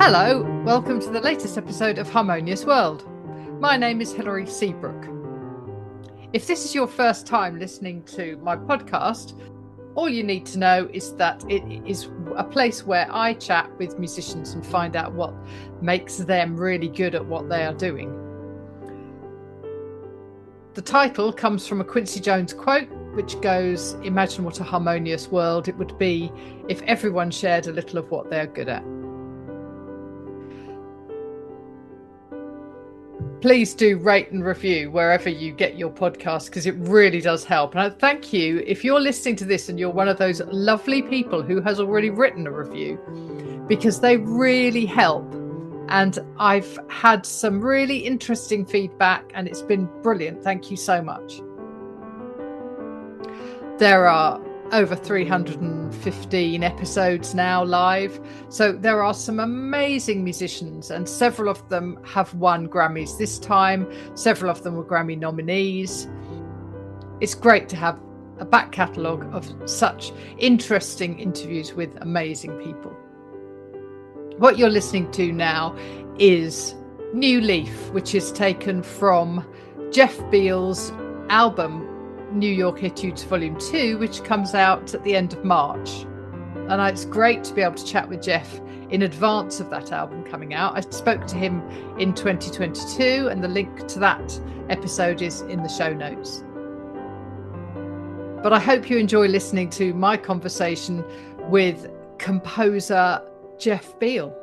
Hello, welcome to the latest episode of Harmonious World. My name is Hilary Seabrook. If this is your first time listening to my podcast, all you need to know is that it is a place where I chat with musicians and find out what makes them really good at what they are doing. The title comes from a Quincy Jones quote, which goes, "Imagine what a harmonious world it would be if everyone shared a little of what they're good at." Please do rate and review wherever you get your podcast, because it really does help. And I thank you if you're listening to this and you're one of those lovely people who has already written a review, because they really help. And I've had some really interesting feedback and it's been brilliant. Thank you so much. There are over 315 episodes now live. So there are some amazing musicians, and several of them have won Grammys this time. Several of them were Grammy nominees. It's great to have a back catalogue of such interesting interviews with amazing people. What you're listening to now is New Leaf, which is taken from Jeff Beal's album New York Etudes Volume 2, which comes out at the end of March. And it's great to be able to chat with Jeff in advance of that album coming out. I spoke to him in 2022, and the link to that episode is in the show notes. But I hope you enjoy listening to my conversation with composer Jeff Beal.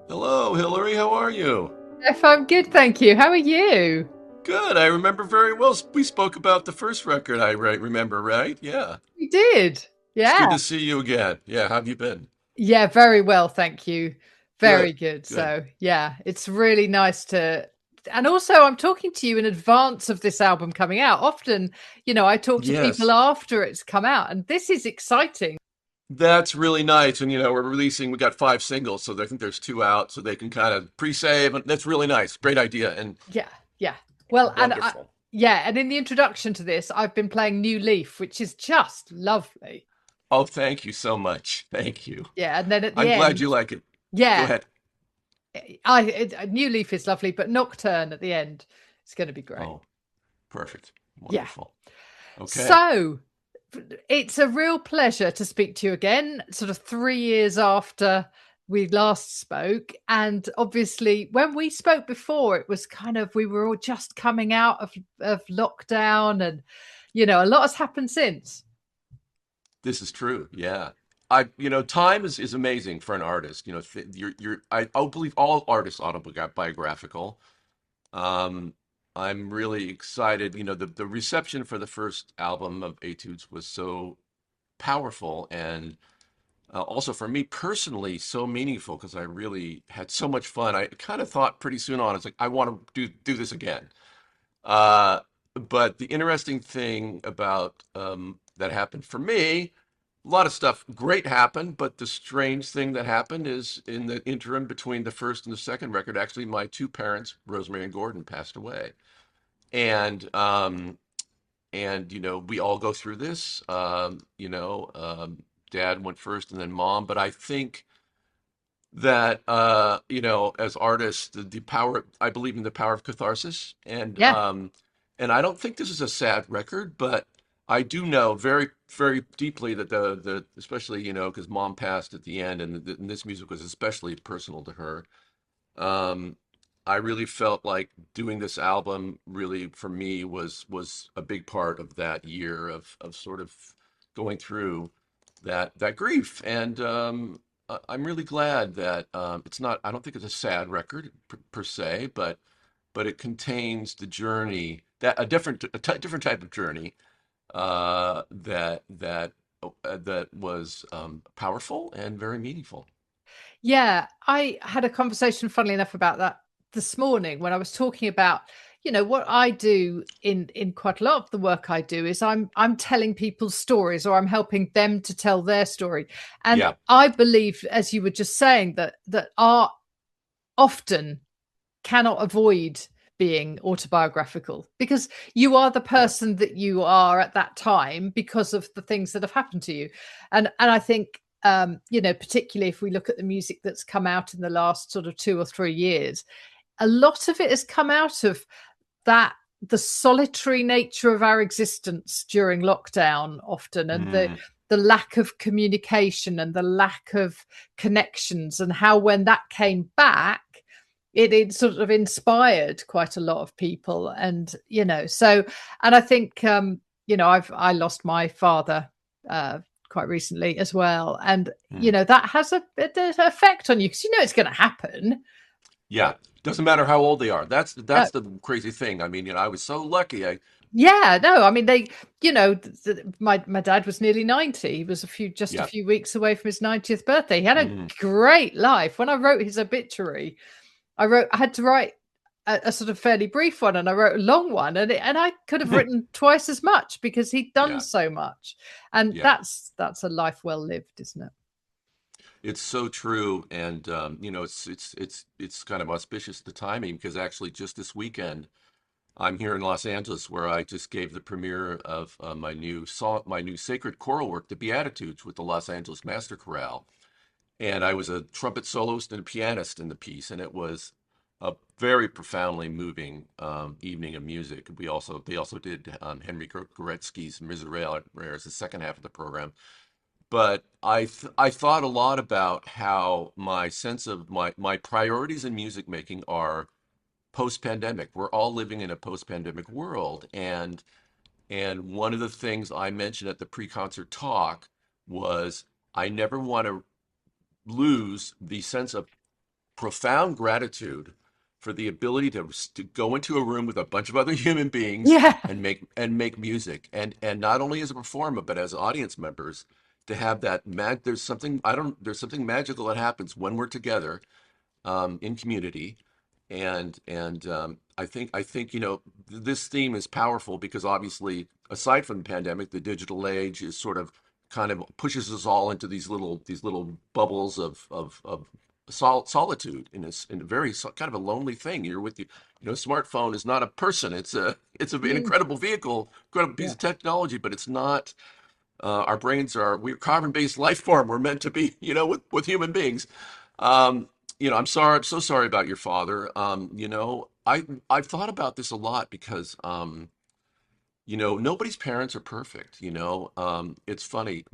Hello, Hilary. How are you? Jeff, I'm good, thank you. How are you? Good. I remember very well. We spoke about the first record. I remember, right? Yeah. We did. It's Yeah. good to see you again. Yeah. How have you been? Yeah, very well, thank you. Very Good. good. Good. So, yeah, it's really nice to. And also, I'm talking to you in advance of this album coming out. Often, I talk to people Yes. after it's come out, and this is exciting. That's really nice. And we got 5 singles, so I think there's two out, so they can kind of pre-save. And that's really nice. Great idea and Yeah, yeah. Well, wonderful. and in the introduction to this, I've been playing New Leaf, which is just lovely. Oh, thank you so much. Thank you. Yeah, and then at the I'm glad end, you like it. Go yeah, ahead. New Leaf is lovely, but Nocturne at the end is going to be great. Oh, perfect. Yeah. Wonderful. Okay. So it's a real pleasure to speak to you again, sort of 3 years after we last spoke. And obviously, when we spoke before, it was we were all just coming out of lockdown, and, a lot has happened since. This is true. Yeah. Time is amazing for an artist. I believe all artists autobiographical. Um, I'm really excited. The reception for the first album of Etudes was so powerful and also for me personally so meaningful because I really had so much fun. I kind of thought pretty soon on, it's like I want to do this again. Uh, but the interesting thing about that happened for me, a lot of stuff great happened, but the strange thing that happened is in the interim between the first and the second record, actually my two parents, Rosemary and Gordon, passed away. And we all go through this. Dad went first and then mom, but I think that as artists the power, I believe in the power of catharsis, Yeah. and I don't think this is a sad record, but I do know very very deeply that the especially because mom passed at the end, and this music was especially personal to her. um I really felt like doing this album really for me was a big part of that year of sort of going through that grief. And I'm really glad that it's not, I don't think it's a sad record per se, but it contains the journey, that different type of journey that was powerful and very meaningful. Yeah, I had a conversation, funnily enough, about that this morning when I was talking about, what I do in quite a lot of the work I do is I'm telling people's stories, or I'm helping them to tell their story. And Yeah. I believe, as you were just saying, that art often cannot avoid being autobiographical, because you are the Yeah. person that you are at that time because of the things that have happened to you. And I think, particularly if we look at the music that's come out in the last sort of 2 or 3 years, a lot of it has come out of that, the solitary nature of our existence during lockdown often, and the Mm, the lack of communication and the lack of connections, and how when that came back, it sort of inspired quite a lot of people. And so, and I think, I lost my father quite recently as well, and mm. that has an effect on you, because it's going to happen. Yeah. Doesn't matter how old they are. No. That's the crazy thing. I mean, I was so lucky. Yeah, no, I mean, my dad was nearly 90. He was just a Yeah. few weeks away from his 90th birthday. He had a Mm. great life. When I wrote his obituary, I had to write a sort of fairly brief one, and I wrote a long one, and I could have written twice as much, because he'd done Yeah. so much. And Yeah. that's a life well lived, isn't it? It's so true, and it's kind of auspicious the timing because actually just this weekend I'm here in Los Angeles where I just gave the premiere of my new sacred choral work, the Beatitudes, with the Los Angeles Master Chorale, and I was a trumpet soloist and a pianist in the piece, and it was a very profoundly moving evening of music. They also did Henry Goretzky's Miserere as the second half of the program. But I thought a lot about how my sense of my priorities in music making are post-pandemic. We're all living in a post-pandemic world, and one of the things I mentioned at the pre-concert talk was I never want to lose the sense of profound gratitude for the ability to go into a room with a bunch of other human beings Yeah. and make music, and not only as a performer but as audience members, to have that there's something magical that happens when we're together in community. And I think this theme is powerful because obviously, aside from the pandemic, the digital age is sort of kind of pushes us all into these little bubbles of solitude in a very kind of a lonely thing. You're with smartphone is not a person. It's an Mm. incredible vehicle, incredible piece Yeah. of technology, but it's not. Our brains we're carbon-based life form. We're meant to be, with human beings. Um, I'm sorry. I'm so sorry about your father. I've thought about this a lot because, nobody's parents are perfect. It's funny,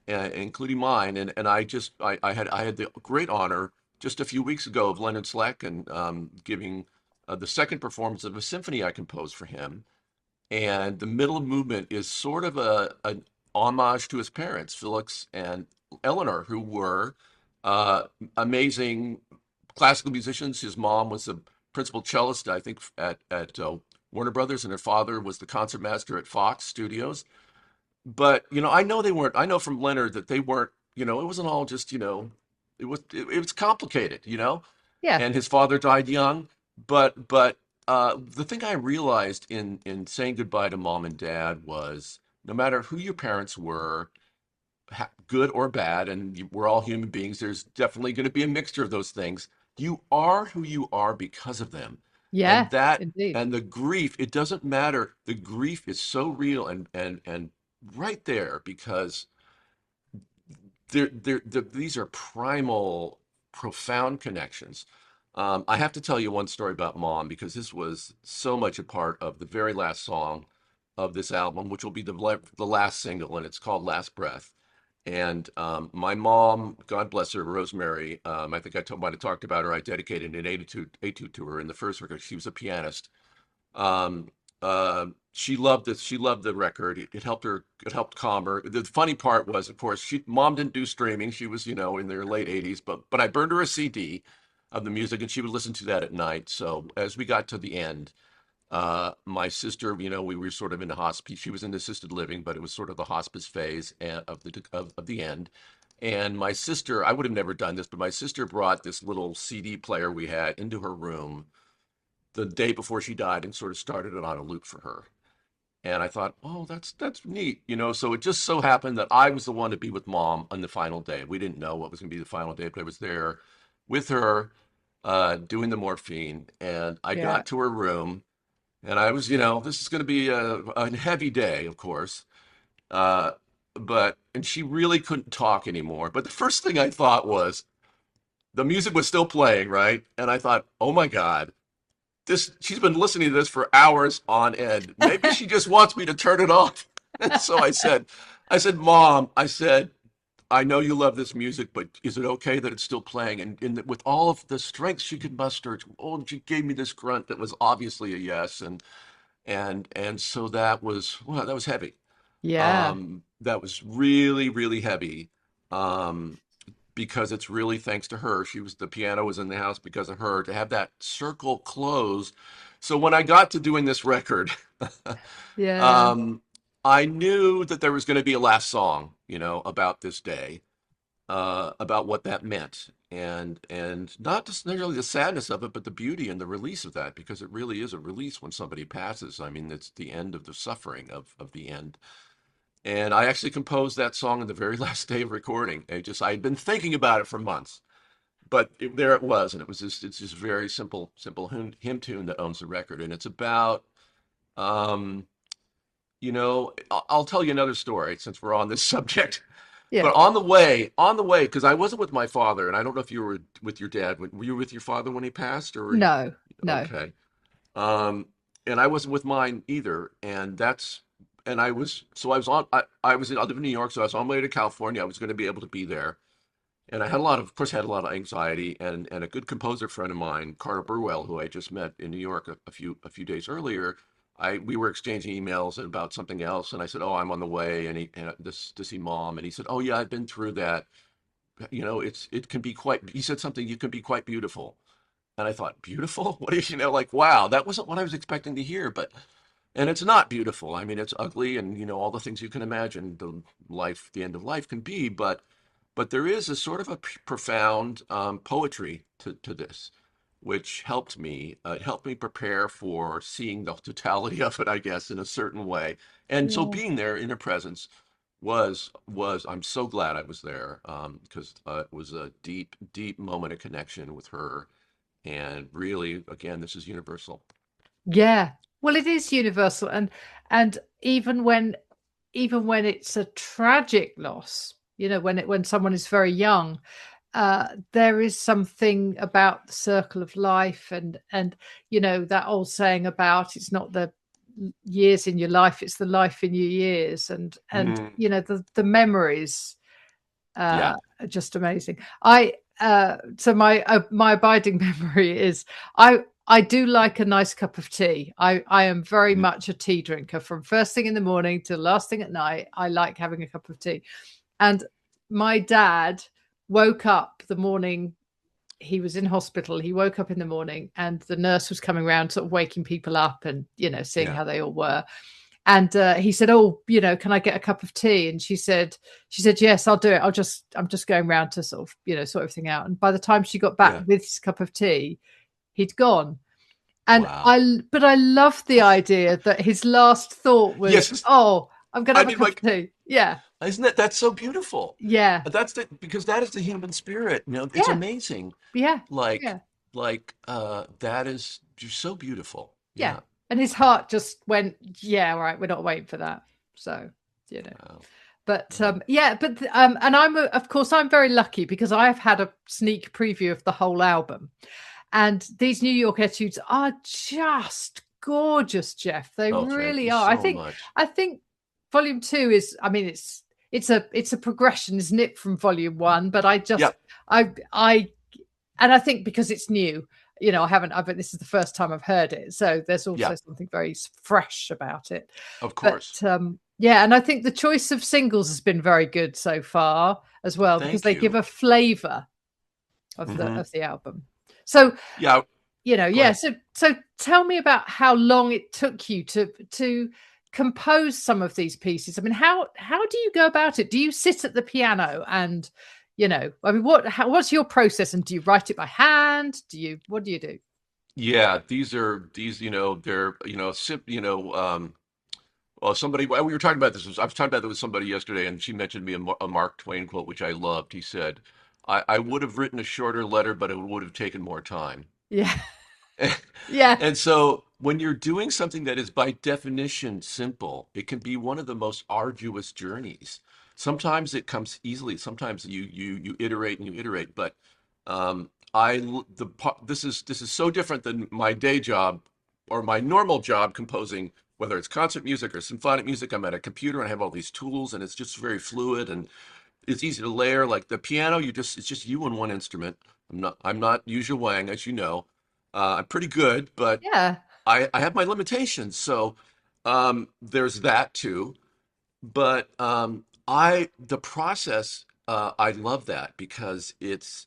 including mine. And I had the great honor just a few weeks ago of Leonard Slatkin giving the second performance of a symphony I composed for him. And the middle movement is sort of an homage to his parents, Felix and Eleanor, who were uh, amazing classical musicians. His mom was a principal cellist, I think, at Warner Brothers, and her father was the concertmaster at Fox Studios. But I know they weren't. I know from Leonard that they weren't. It wasn't all just. It was complicated. Yeah. And his father died young. But the thing I realized in saying goodbye to mom and dad was no matter who your parents were, good or bad, and we're all human beings, there's definitely going to be a mixture of those things. You are who you are because of them. Yeah, And that indeed. and the grief, it doesn't matter. The grief is so real and right there because these are primal, profound connections. I have to tell you one story about Mom because this was so much a part of the very last song of this album, which will be the last single, and it's called Last Breath. And my mom, God bless her, Rosemary, I think might have talked about her. I dedicated an etude to her in the first record. She was a pianist. Um, she loved this. She loved the record. It helped her. It helped calm her. The funny part was, of course, mom didn't do streaming. She was, in their late 80s. But I burned her a CD of the music, and she would listen to that at night. So as we got to the end, my sister, we were sort of in the hospice. She was in assisted living, but it was sort of the hospice phase of the end. And my sister, I would have never done this, but my sister brought this little CD player we had into her room the day before she died and sort of started it on a loop for her. And I thought, oh, that's neat, you know. So it just so happened that I was the one to be with mom on the final day. We didn't know what was going to be the final day, but I was there with her, doing the morphine. And I Yeah. got to her room, and I was, you know, this is going to be a heavy day, of course. Uh, and she really couldn't talk anymore. But the first thing I thought was the music was still playing, right? And I thought, oh my God, this she's been listening to this for hours on end. Maybe she just wants me to turn it off. And so I said, Mom, I said, I know you love this music, but is it okay that it's still playing? And with all of the strength she could muster, oh, she gave me this grunt that was obviously a yes, and so that was well, that was heavy. Yeah. That was really, really heavy. Um, because it's really thanks to her. She was the piano was in the house because of her to have that circle close. So when I got to doing this record, Yeah. um, I knew that there was going to be a last song, you know, about this day, about what that meant, and not just necessarily the sadness of it, but the beauty and the release of that, because it really is a release when somebody passes. I mean, it's the end of the suffering of the end. And I actually composed that song on the very last day of recording. I had been thinking about it for months, but there it was, and it's just very simple hymn tune that owns the record, and it's about, um, you know, I'll tell you another story since we're on this subject. Yeah. But on the way, because I wasn't with my father, and I don't know if you were with your dad. Were you with your father when he passed, or No, no. okay? Um, and I wasn't with mine either. And I was, so I was on, I live in New York, so I was on my way to California. I was going to be able to be there. And I had a lot of course, I had a lot of anxiety, and a good composer friend of mine, Carter Burwell, who I just met in New York a few days earlier. We were exchanging emails about something else, and I said, "Oh, I'm on the way," and this to see mom, and he said, "Oh yeah, I've been through that. You know, it can be quite." He said something, "You can be quite beautiful," and I thought, "Beautiful? What is, you know, like wow, that wasn't what I was expecting to hear." But and it's not beautiful. I mean, it's ugly, and you know all the things you can imagine the end of life can be. But there is a sort of a profound poetry to this, which helped me. It helped me prepare for seeing the totality of it, I guess, in a certain way. And so Yeah. being there in her presence was I'm so glad I was there, because it was a deep moment of connection with her. And really, again, this is universal. Yeah. Well, it is universal, and even when it's a tragic loss, you know, when someone is very young, there is something about the circle of life, and you know that old saying about it's not the years in your life, it's the life in your years, and Mm, you know the memories yeah. are just amazing. So my abiding memory is I do like a nice cup of tea. I am very Mm, much a tea drinker from first thing in the morning to last thing at night. I like having a cup of tea. And my dad woke up the morning he was in hospital. He woke up in the morning and the nurse was coming around, sort of waking people up and, you know, seeing yeah. how they all were. And he said, "Oh, you know, can I get a cup of tea?" And she said, "Yes, I'll do it. I'm just going round to sort of, you know, sort everything out." And by the time she got back Yeah. with his cup of tea, he'd gone. And Wow. but I love the idea that his last thought was, Yes. "Oh, I'm going to I have a mean, cup of like, tea." Yeah, isn't that's so beautiful? yeah, Because that is the human spirit. You know, it's yeah, amazing. yeah, Like, yeah. that is just so beautiful. Yeah. Yeah. And his heart just went, yeah, all right, we're not waiting for that. So, you know. Wow. But Wow. yeah, but and of course I'm very lucky because I've had a sneak preview of the whole album. And these New York Etudes are just gorgeous, Jeff. They Oh, thank really you are. so much. I think volume 2 is, I mean, it's a progression, isn't it, from volume 1, but Yep. I and I think because it's new, you know, I've this is the first time I've heard it, so there's also Yep. something very fresh about it. Of But course. yeah, and I think the choice of singles has been very good so far as well because Thank they give you. a flavor Hmm. of the album. So Yeah. you know, Go yeah. ahead. So tell me about how long it took you to compose some of these pieces? I mean, how do you go about it? Do you sit at the piano and, I mean, what's your process? And do you write it by hand? What do you do? Yeah, these, they're, well, somebody, well, we were talking about this. I was talking about it with somebody yesterday, and she mentioned me a Mark Twain quote, which I loved. He said, I would have written a shorter letter, but it would have taken more time. Yeah. Yeah. And so when you're doing something that is by definition simple, it can be one of the most arduous journeys. Sometimes it comes easily. Sometimes you iterate and you iterate. But this is so different than my day job or my normal job composing, whether it's concert music or symphonic music. I'm at a computer and I have all these tools, and it's just very fluid and it's easy to layer. Like the piano, it's just you and one instrument. I'm not Yuzha Wang, as you know. I'm pretty good, but Yeah. I have my limitations. So there's that too. But the process, I love that because it's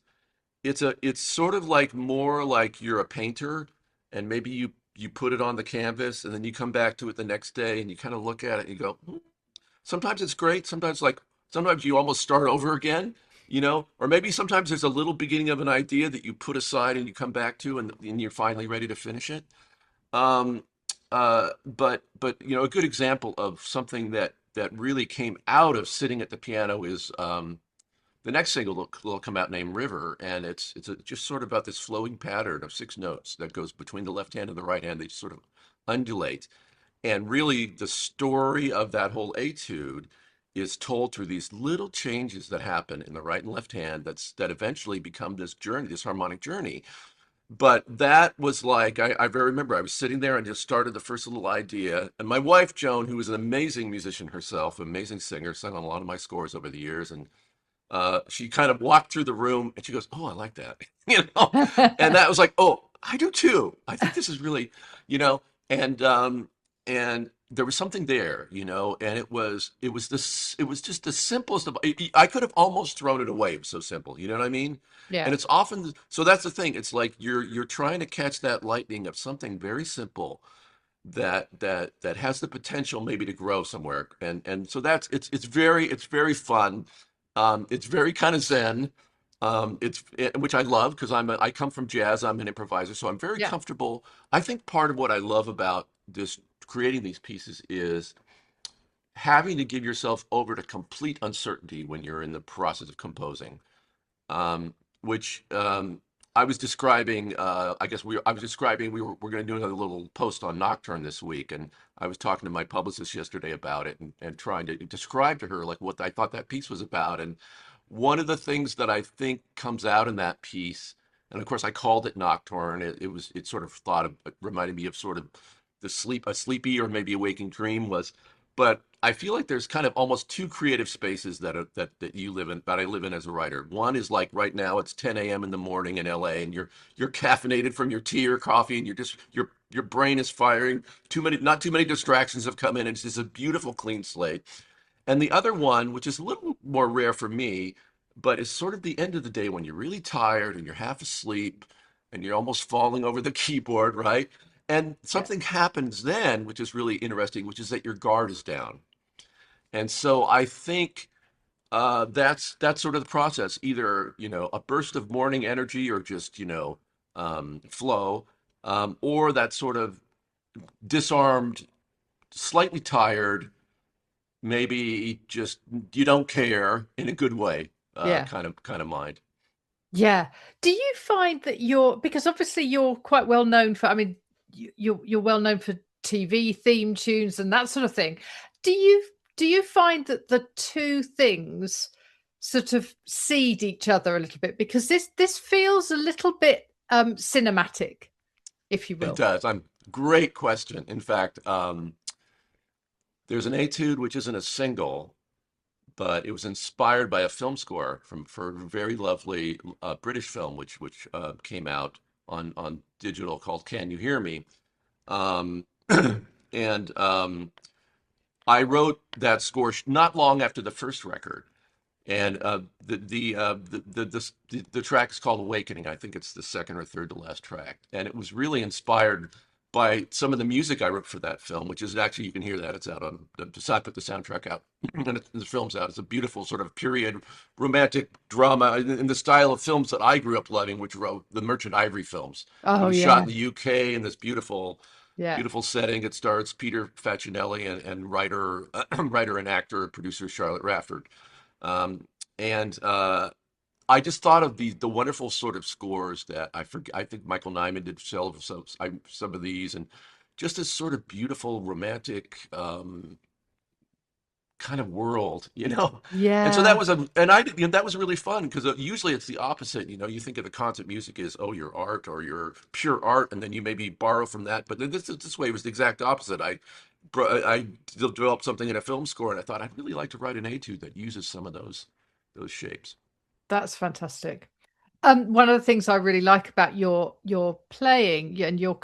sort of like more like you're a painter, and maybe you put it on the canvas, and then you come back to it the next day, and you kind of look at it and you go, "Hmm." Sometimes it's great. Sometimes you almost start over again, or maybe sometimes there's a little beginning of an idea that you put aside and you come back to, and you're finally ready to finish it. Um, but a good example of something that really came out of sitting at the piano is the next single will come out named River, and it's just sort of about this flowing pattern of six notes that goes between the left hand and the right hand. They just sort of undulate. And really, the story of that whole etude is told through these little changes that happen in the right and left hand that eventually become this journey, this harmonic journey. But that was like, I very remember I was sitting there and just started the first little idea. And my wife, Joan, who is an amazing musician herself, amazing singer, sung on a lot of my scores over the years. And she kind of walked through the room and she goes, "Oh, I like that." you know, and that was like, "Oh, I do too. I think this is really, you know, and there was something there, and it was just the simplest of. I could have almost thrown it away. It was so simple. You know what I mean? Yeah. And it's often so that's the thing. It's like you're trying to catch that lightning of something very simple that has the potential maybe to grow somewhere, and so it's very fun. It's very kind of zen. Which I love because I come from jazz. I'm an improviser, so I'm very Yeah. comfortable. I think part of what I love about this creating these pieces is having to give yourself over to complete uncertainty when you're in the process of composing, which I was describing. I was describing. We're going to do another little post on Nocturne this week, and I was talking to my publicist yesterday about it and trying to describe to her like what I thought that piece was about. And one of the things that I think comes out in that piece, and of course I called it Nocturne. It sort of it reminded me of sort of a sleepy or maybe a waking dream was, but I feel like there's kind of almost two creative spaces that you live in, that I live in as a writer. One is like right now it's 10 a.m. in the morning in LA, and you're caffeinated from your tea or coffee, and your brain is firing. Not too many distractions have come in. And it's just a beautiful clean slate. And the other one, which is a little more rare for me, but is sort of the end of the day when you're really tired and you're half asleep and you're almost falling over the keyboard, right? And Yeah. something happens then, which is really interesting, which is that your guard is down. And so I think that's sort of the process. Either a burst of morning energy or just flow, or that sort of disarmed, slightly tired, maybe just you don't care in a good way, Yeah. kind of mind. Yeah. Do you find that because obviously you're quite well known for, I mean, you're well known for TV theme tunes and that sort of thing. Do you do you find that the two things sort of seed each other a little bit? Because this feels a little bit cinematic, if you It will. does. Great question. In fact, there's an etude which isn't a single, but it was inspired by a film score for a very lovely British film, which came out on digital called "Can You Hear Me?" Um, and I wrote that score not long after the first record, and the track is called "Awakening." I think it's the second or third to last track, and it was really inspired. by some of the music I wrote for that film, which is actually, you can hear that. It's out on I put the soundtrack out and the film's out. It's a beautiful sort of period romantic drama in the style of films that I grew up loving, which were the Merchant Ivory films. It Oh was shot yeah, in the UK in this yeah. beautiful setting. It stars Peter Facinelli and writer writer and actor producer Charlotte Rafford. Um, and I just thought of the wonderful sort of scores that I forget. I think Michael Nyman did some of these, and just this sort of beautiful romantic kind of world, you know. And so that Yeah, was a and I did, you know, that was really fun because usually it's the opposite. You know, you think of the concert music as oh your art or your pure art, and then you maybe borrow from that. But then this way was the exact opposite. I developed something in a film score, and I thought I'd really like to write an etude that uses some of those shapes. that's fantastic. One of the things I really like about your playing and your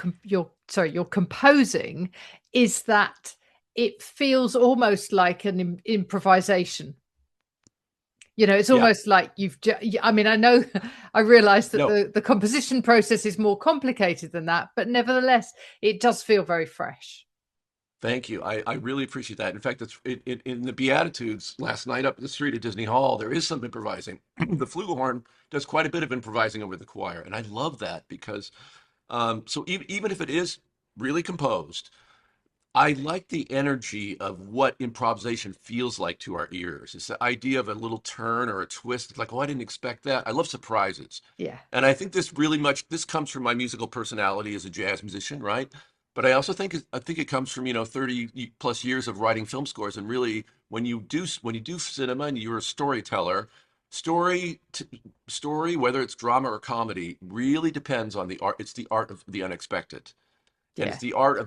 composing is that it feels almost like an improvisation. You know, it's Yeah. almost like I mean, I know I realize that No, the composition process is more complicated than that, but nevertheless, it does feel very fresh. thank you. I really appreciate that. In fact, in the Beatitudes last night up the street at Disney Hall, there is some improvising. The flugelhorn does quite a bit of improvising over the choir, and I love that because so even if it is really composed, I like the energy of what improvisation feels like to our ears. It's the idea of a little turn or a twist. It's like, oh, I didn't expect that. I love surprises. Yeah, And I think this comes from my musical personality as a jazz musician, right? But I also think it comes from, 30 plus years of writing film scores. And really, when you do cinema and you're a storyteller, story t story, whether it's drama or comedy, really depends on the art. It's the art of the unexpected, and yeah, it's the art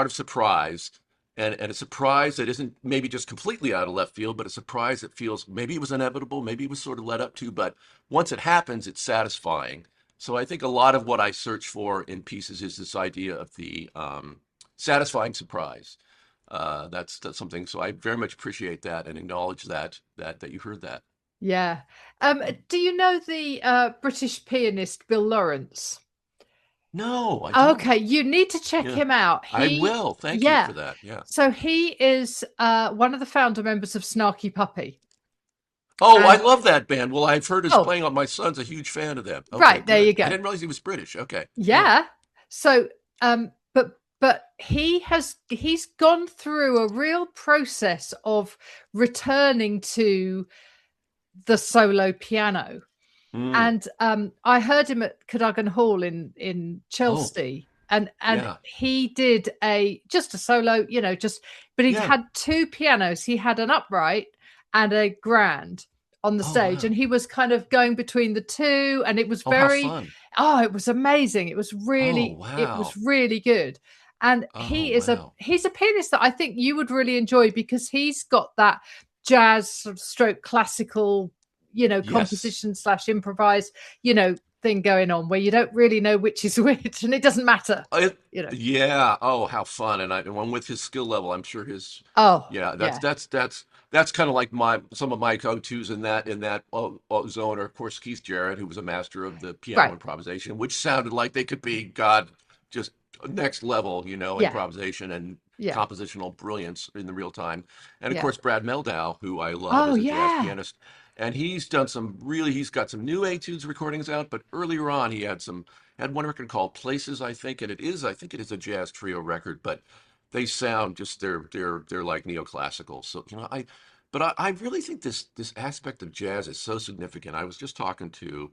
of surprise, and a surprise that isn't maybe just completely out of left field, but a surprise that feels maybe it was inevitable, maybe it was sort of led up to, but once it happens, it's satisfying. So I think a lot of what I search for in pieces is this idea of the satisfying surprise. That's something. So I very much appreciate that and acknowledge that you heard that. yeah. Do you know the British pianist Bill Lawrence? No, I Okay, don't. you need to check Yeah, him out. I will. Thank you Yeah. for that. Yeah. So he is one of the founder members of Snarky Puppy. Oh, I And love that band. Well, I've heard his oh, playing. My son's a huge fan of them. Okay, right, there you good. I go. didn't realize he was British. Okay, yeah. Yeah. So but he's gone through a real process of returning to the solo piano. Mm. And I heard him at Cadogan Hall in Oh, Chelsea, and yeah, he did a just a solo, but he yeah. had two pianos. He had an upright and a grand on the Oh, stage, and wow. he was kind of going between the two, and it was Oh, how very, fun. oh, it was amazing. Oh, It was wow. really good. And Oh, wow. he's a pianist that I think you would really enjoy because he's got that jazz sort of stroke classical, Yes. composition slash improvise, thing going on where you don't really know which is which, and it doesn't matter, It, you know. yeah. Oh, how fun. And one with his skill level, I'm sure Oh, yeah, yeah, that's kind of like some of my go-tos in that zone. Or of course, Keith Jarrett, who was a master of the piano right, improvisation, which sounded like they could be God, just next level, yeah, improvisation and yeah, compositional brilliance in the real time. And of yeah. course, Brad Meldau, who I love Oh, as a jazz yeah, pianist. And he's got some new etudes recordings out, but earlier on he had one record called Places, I think, and I think it is a jazz trio record, but they sound just they're like neoclassical. So I really think this aspect of jazz is so significant. I was just talking to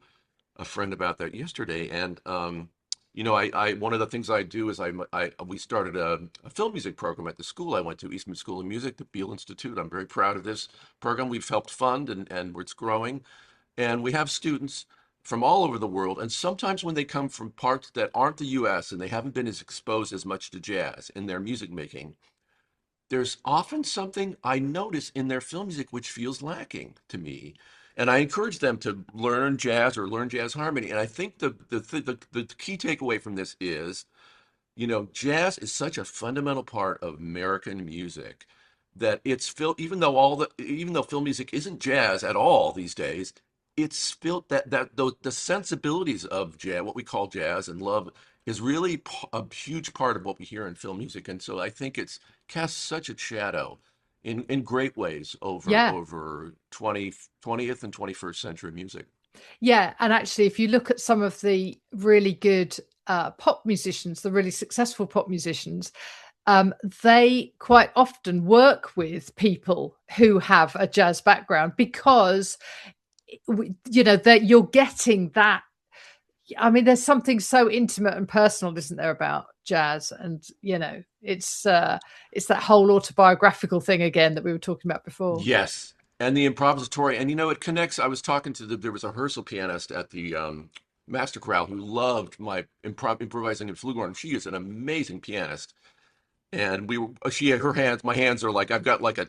a friend about that yesterday, and I one of the things I do is we started a film music program at the school I went to, Eastman School of Music, the Beal Institute. I'm very proud of this program. We've helped fund and it's growing, and we have students from all over the world. And sometimes when they come from parts that aren't the U.S. and they haven't been as exposed as much to jazz in their music making, there's often something I notice in their film music which feels lacking to me. And I encourage them to learn jazz or learn jazz harmony. And I think the key takeaway from this is, jazz is such a fundamental part of American music that even though film music isn't jazz at all these days, it's felt that the sensibilities of jazz, what we call jazz and love, is really a huge part of what we hear in film music, and so I think it's casts such a shadow in great ways Yeah. over 20th and 21st century music. Yeah, and actually, if you look at some of the really good pop musicians, the really successful pop musicians, they quite often work with people who have a jazz background because, that you're getting that. I mean, there's something so intimate and personal, isn't there, about jazz? And it's that whole autobiographical thing again that we were talking about before. Yes, and the improvisatory, and it connects. I was talking to there was a rehearsal pianist at the Master Chorale who loved my improvising in flugelhorn. She is an amazing pianist, and she had her hands. My hands are like I've got like a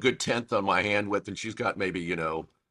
good tenth on my hand width, and she's got maybe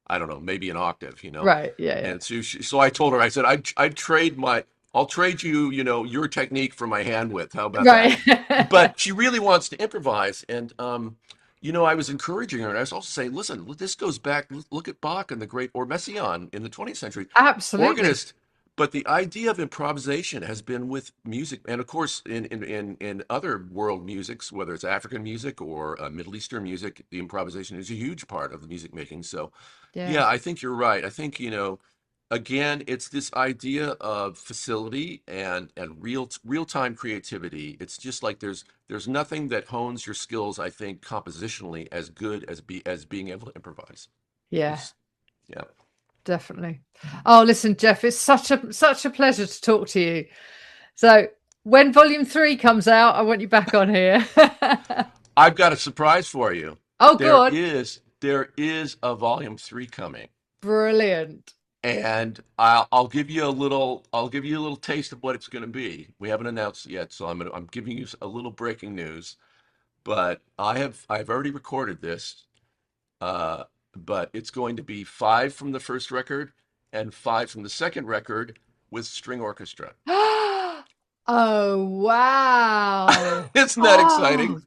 I don't know, maybe an octave, Right. Yeah. Yeah. and so I told her, I said I'll trade you your technique for my hand width. How about that? Right. But she really wants to improvise, and I was encouraging her, and I was also saying, listen, this goes back. Look at Bach and the great or Messiaen in the 20th century, Absolutely. organist. But the idea of improvisation has been with music, and of course, in other world musics, whether it's African music or Middle Eastern music, the improvisation is a huge part of the music making. So, Yeah. yeah, I think you're right. I think, again, it's this idea of facility and real time creativity. It's just like there's nothing that hones your skills, I think, compositionally as good as being able to improvise. Yeah. It's, yeah. Definitely. Oh, listen, Jeff, it's such a pleasure to talk to you. So when volume 3 comes out, I want you back on here. I've got a surprise for you. Oh, There God. is there is a volume 3 coming. Brilliant. And I'll give you a little taste of what it's going to be. We haven't announced it yet, so I'm giving you a little breaking news. But I've already recorded this. Uh, but it's going to be 5 from the first record and 5 from the second record with string orchestra. Oh, wow. Isn't that Oh, exciting?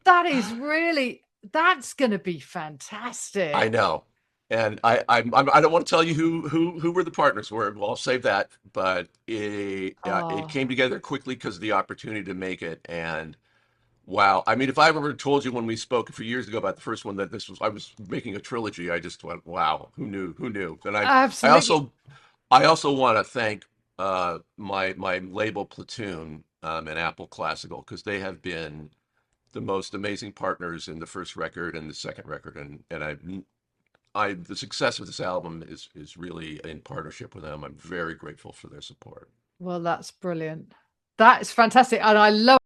that's going to be I fantastic. know. And I don't want to tell you who were the partners were. Well, I'll save that. But it Oh, came together quickly because of the opportunity to make it. And wow. I mean, if I ever told you when we spoke a few years ago about the first one that I was making a trilogy, I just went, wow, who knew? Who knew? And I absolutely. also want to thank my label Platoon and Apple Classical because they have been the most amazing partners in the first record and the second record, and I the success of this album is really in partnership with them. I'm very grateful for their support. Well, that's brilliant. That is fantastic. And I love